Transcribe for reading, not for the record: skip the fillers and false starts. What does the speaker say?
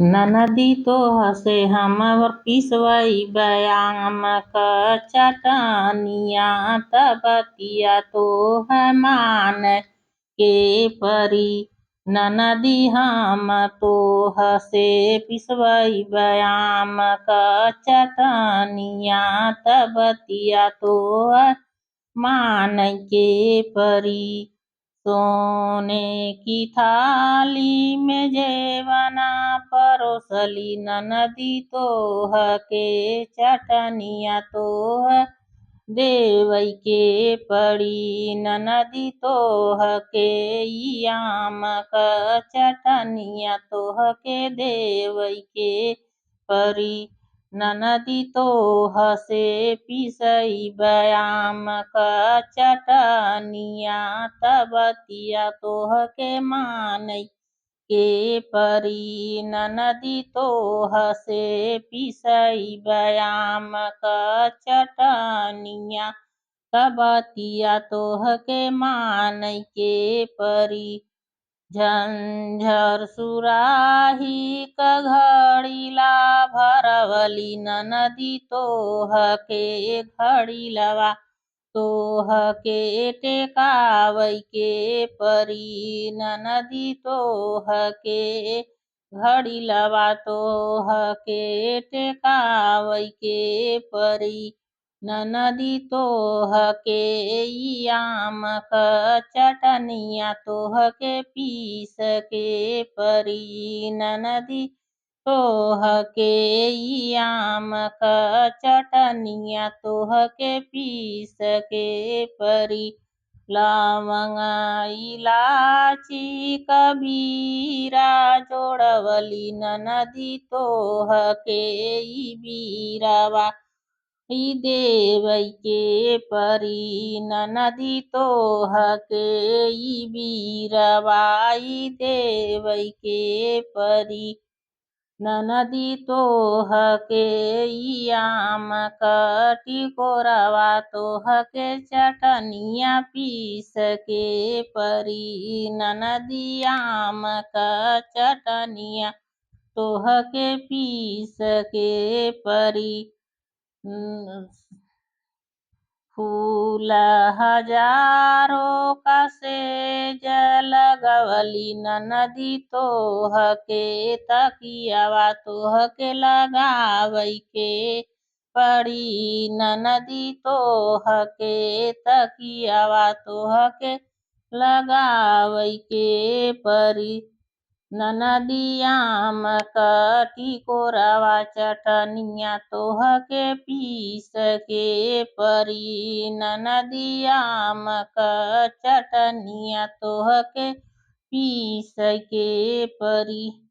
ननदी तोह से हमर पिसवई बयाम क चटनिया तबतिया तोह मान के परी। ननदी हम तोह से पिसवई बयाम क चटनिया तबतिया तोह मान के परी। सोने की थाली में जेवना परोसली ननदी तोह के चटनिया तोह देवई के पड़ी। ननदी तोह के आम क चटनिया तोह के देवई के परी। ननदी तोह से पिसई बयाम क चटनिया तबतिया तोह के मानई के परी। ननदी तोह से पिसई बयाम क चटनिया तबतिया तोह के मानई के परी। झंझर सुराही क घड़ीला भरवली ननदी तोह के घड़ीलवा तोह के टेकावई के परी। ननदी तोह के घड़ीलवा तोह के टेकावई के परी। ननदी तोह के आम क चटनिया तोह के पीस के परी। ननदी तोह के आम क चटनिया तोह के पीस के परी। लवंग इलाची कबीरा जोड़वली ननदी तोह के बीरवा देवई के परी। ननदी तोह के बीरवा देवई के परी। ननदी तोह के आम क टिकोरवा तोह के चटनिया पीस के परी। ननदी आम क चटनिया तोह के पीस के परी। फूल हजारों का सेज लगवली ननदी तोह के तकियावा तोह के लगावई के पड़ी। ननदी तोह के तकियावा तोह के लगावई के परी। ननदी आम क टिकोरवा चटनिया तोह के पीस के परी। ननदी आम क चटनिया तोह के पीस के परी।